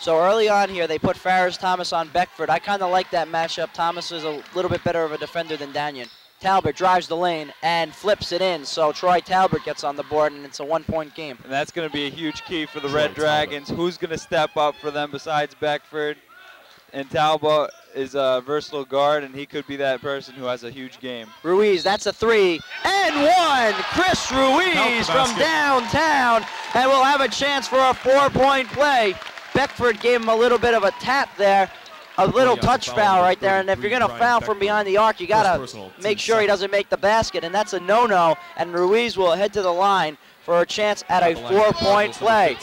So early on here, they put Farris Thomas on Beckford. I kind of like that matchup. Thomas is a little bit better of a defender than Daniel. Talbot drives the lane and flips it in, so Troy Talbot gets on the board, and it's a one-point game. And that's going to be a huge key for the Red Dragons. Who's going to step up for them besides Beckford? And Talbot is a versatile guard, and he could be that person who has a huge game. Ruiz, that's a 3 and 1. Chris Ruiz from downtown, and we'll have a chance for a 4-point play. Beckford gave him a little bit of a tap there. A little touch foul right there, and if you're going to foul from behind the arc, you got to make sure he doesn't make the basket, and that's a no-no, and Ruiz will head to the line for a chance at a 4-point play.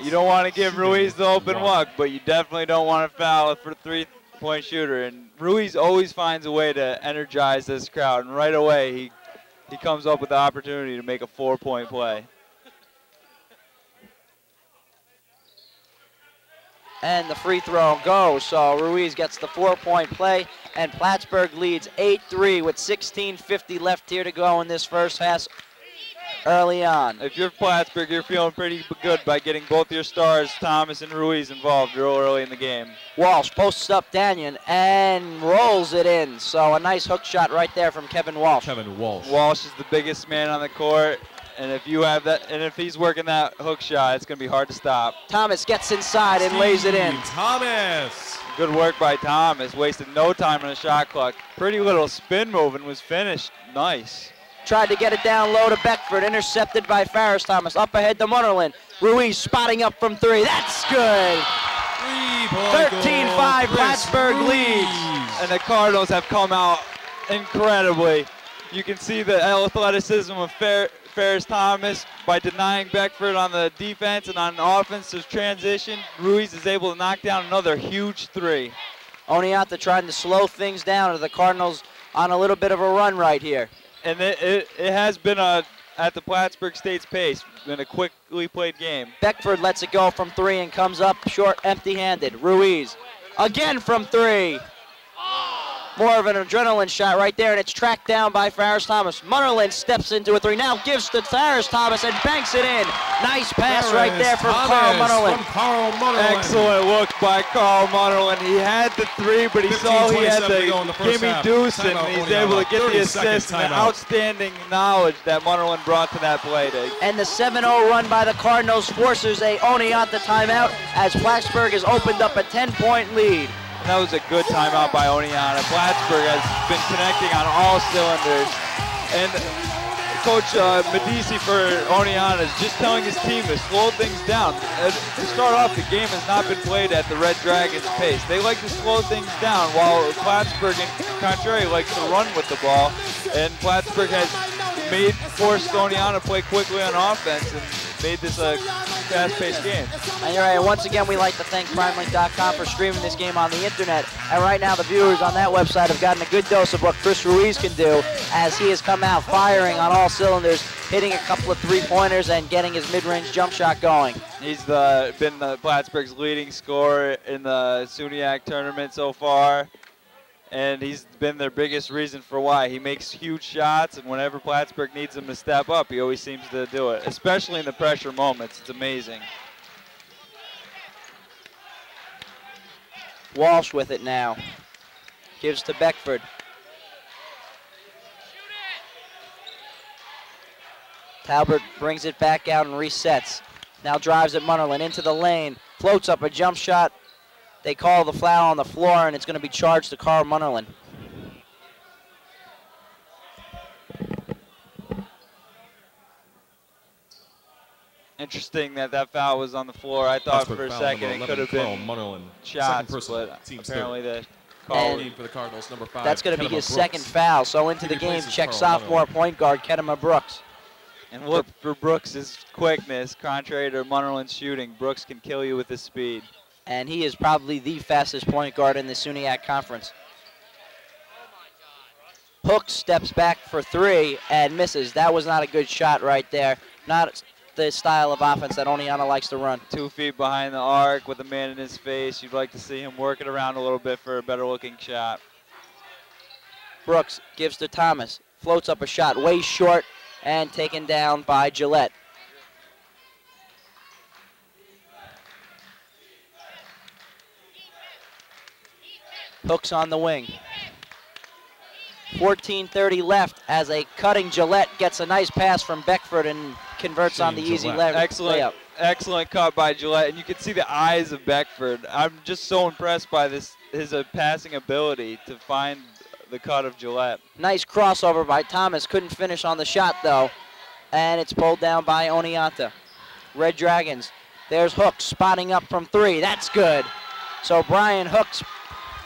You don't want to give Ruiz the open look, but you definitely don't want to foul for a 3-point shooter, and Ruiz always finds a way to energize this crowd, and right away he comes up with the opportunity to make a 4-point play. And the free throw goes, so Ruiz gets the 4-point play, and Plattsburgh leads 8-3 with 16:50 left here to go in this first half early on. If you're Plattsburgh, you're feeling pretty good by getting both your stars, Thomas and Ruiz, involved real early in the game. Walsh posts up Daniel and rolls it in, so a nice hook shot right there from Kevin Walsh. Walsh is the biggest man on the court. And if you have that, and if he's working that hook shot, it's going to be hard to stop. Thomas gets inside and lays it in. Thomas. Good work by Thomas. Wasted no time on the shot clock. Pretty little spin move and was finished. Nice. Tried to get it down low to Beckford. Intercepted by Farris Thomas. Up ahead to Munnerlyn. Ruiz spotting up from 3. That's good. 13-5 Plattsburgh leads. And the Cardinals have come out incredibly. You can see the athleticism of Farris Thomas by denying Beckford on the defense, and on offensive transition, Ruiz is able to knock down another huge 3. Oneonta trying to slow things down, to the Cardinals on a little bit of a run right here. And it has been at the Plattsburgh State's pace, been a quickly played game. Beckford lets it go from 3 and comes up short, empty-handed. Ruiz again from 3. More of an adrenaline shot right there, and it's tracked down by Farris Thomas. Munnerlyn steps into a 3, now gives to Farris Thomas and banks it in. Nice pass right there from Carl Munnerlyn. Excellent look by Carl Munnerlyn. He had the 3, but he saw he had the gimme deuce, and he's able to get the assist and the outstanding knowledge that Munnerlyn brought to that play. And the 7-0 run by the Cardinals forces a Oneonta timeout as Plattsburgh has opened up a 10-point lead. That was a good timeout by Oneonta. Plattsburgh has been connecting on all cylinders. And Coach Medici for Oneonta is just telling his team to slow things down. To start off, the game has not been played at the Red Dragons' pace. They like to slow things down, while Plattsburgh, in contrary, likes to run with the ball. And Plattsburgh has forced Oneonta to play quickly on offense and made this a fast-paced game. And you're right. Once again, we like to thank PrimeLink.com for streaming this game on the internet. And right now, the viewers on that website have gotten a good dose of what Chris Ruiz can do, as he has come out firing on all cylinders, hitting a couple of 3-pointers and getting his mid-range jump shot going. He's been Plattsburgh's leading scorer in the SUNYAC tournament so far. And he's been their biggest reason for why. He makes huge shots, and whenever Plattsburgh needs him to step up, he always seems to do it, especially in the pressure moments. It's amazing. Walsh with it now. Gives to Beckford. Talbot brings it back out and resets. Now drives at Munnerlyn into the lane. Floats up a jump shot. They call the foul on the floor, and it's going to be charged to Carl Munnerlyn. Interesting that foul was on the floor. I thought for a second it could have been shots, but apparently the call for the Cardinals, number 5. That's going to be his second foul. So into the game, check sophomore point guard Kedema Brooks. And look for Brooks' quickness. Contrary to Munnerlyn's shooting, Brooks can kill you with his speed. And he is probably the fastest point guard in the SUNYAC Conference. Hook steps back for 3 and misses. That was not a good shot right there. Not the style of offense that Oneonta likes to run. 2 feet behind the arc with a man in his face. You'd like to see him work it around a little bit for a better looking shot. Brooks gives to Thomas. Floats up a shot way short and taken down by Gillette. Hooks on the wing. 14:30 left as a cutting Gillette gets a nice pass from Beckford and converts on the easy layup. Excellent cut by Gillette, and you can see the eyes of Beckford. I'm just so impressed by his passing ability to find the cut of Gillette. Nice crossover by Thomas. Couldn't finish on the shot, though, and it's pulled down by Oneonta. Red Dragons. There's Hooks spotting up from 3. That's good. So Brian Hooks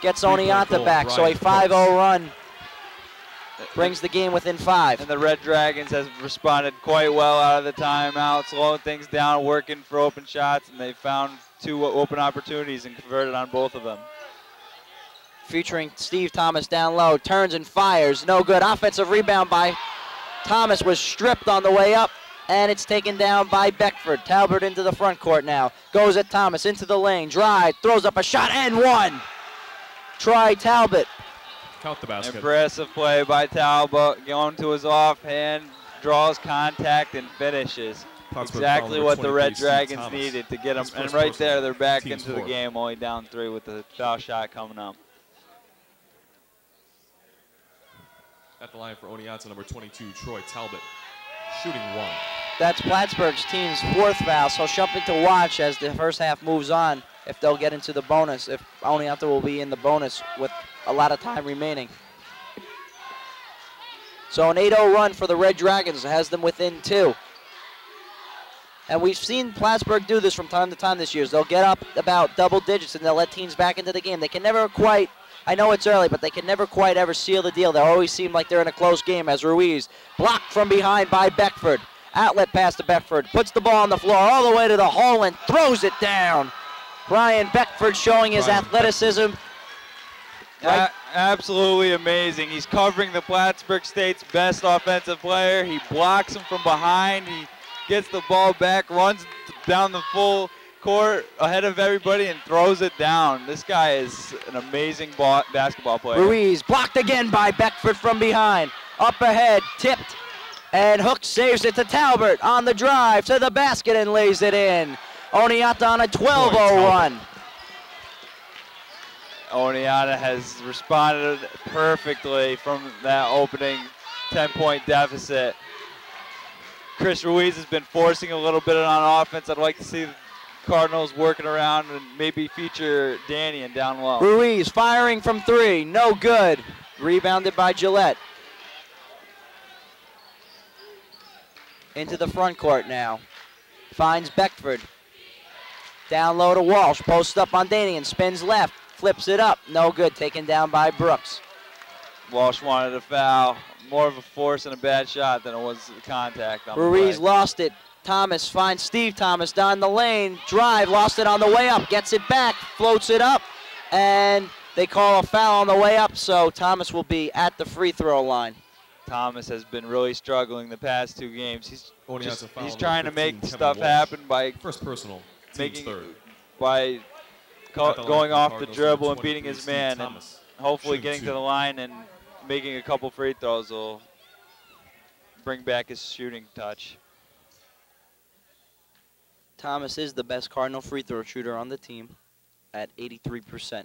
gets Oneonta back. So a 5-0 run brings the game within 5. And the Red Dragons has responded quite well out of the timeout, slowing things down, working for open shots, and they found 2 open opportunities and converted on both of them. Featuring Steve Thomas down low, turns and fires, no good. Offensive rebound by Thomas, was stripped on the way up, and it's taken down by Beckford. Talbot into the front court now, goes at Thomas, into the lane, drive, throws up a shot, and one. Try Talbot. Count the basket. Impressive play by Talbot, going to his offhand, draws contact and finishes. Exactly what the Red Dragons needed to get them. And right there, they're back into the game, only down 3 with the foul shot coming up. At the line for Oneonta, number 22, Troy Talbot, shooting 1. That's Plattsburgh's team's 4th foul, so something to watch as the first half moves on if they'll get into the bonus, if Oneonta will be in the bonus with a lot of time remaining. So an 8-0 run for the Red Dragons has them within 2. And we've seen Plattsburgh do this from time to time this year. They'll get up about double digits and they'll let teams back into the game. They can never quite, I know it's early, but they can never quite ever seal the deal. They always seem like they're in a close game as Ruiz blocked from behind by Beckford. Outlet pass to Beckford, puts the ball on the floor all the way to the hole and throws it down. Brian Beckford showing his athleticism. Absolutely amazing. He's covering the Plattsburgh State's best offensive player. He blocks him from behind. He gets the ball back, runs down the full court ahead of everybody and throws it down. This guy is an amazing basketball player. Ruiz blocked again by Beckford from behind. Up ahead, tipped, and Hooks saves it to Talbot on the drive to the basket and lays it in. Oneonta on a 12-0 run. Oneonta has responded perfectly from that opening 10-point deficit. Chris Ruiz has been forcing a little bit on offense. I'd like to see the Cardinals working around and maybe feature Danny and down low. Ruiz firing from 3, no good. Rebounded by Gillette. Into the front court now. Finds Beckford. Down low to Walsh, posts up on Danian, spins left, flips it up, no good, taken down by Brooks. Walsh wanted a foul, more of a force and a bad shot than it was the contact on Ruiz the play. Lost it. Thomas finds Steve Thomas down the lane, drive, lost it on the way up, gets it back, floats it up, and they call a foul on the way up, so Thomas will be at the free throw line. Thomas has been really struggling the past 2 games. He's trying to make 15, stuff Walsh. happen by First personal, making third. by going off the dribble and beating his man, and Thomas, hopefully shooting getting 2. to the line and making a couple free throws will bring back his shooting touch. Thomas is the best Cardinal free throw shooter on the team at 83%.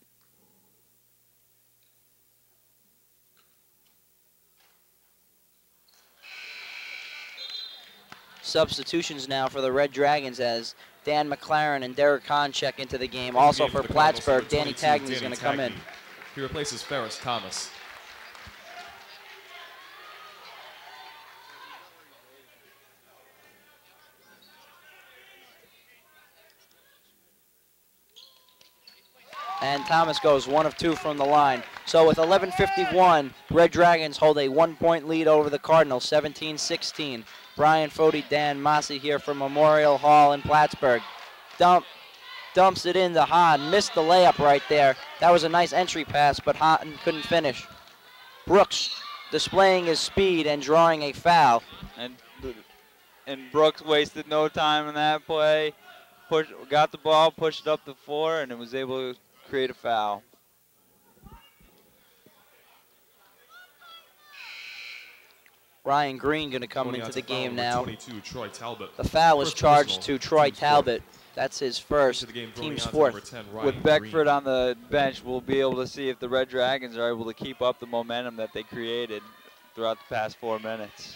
Substitutions now for the Red Dragons as Dan McLaren and Derek Hahn check into the game. Also for Plattsburgh, Danny Tagney is going to come in. He replaces Ferris Thomas. And Thomas goes 1 of 2 from the line. So with 11:51, Red Dragons hold a 1-point lead over the Cardinals, 17-16. Brian Fody, Dan Massey here from Memorial Hall in Plattsburgh. Dumps it into Hahn, missed the layup right there. That was a nice entry pass, but Hahn couldn't finish. Brooks displaying his speed and drawing a foul. And Brooks wasted no time in that play. Got the ball, pushed it up the floor, and it was able to create a foul. Ryan Green going to come into the game now. 22, Troy Talbot. The foul was charged to Troy Talbot. That's his first, Into the game for team's Oneonta, fourth. number 10, Ryan With Beckford Green. on the bench, we'll be able to see if the Red Dragons are able to keep up the momentum that they created throughout the past 4 minutes.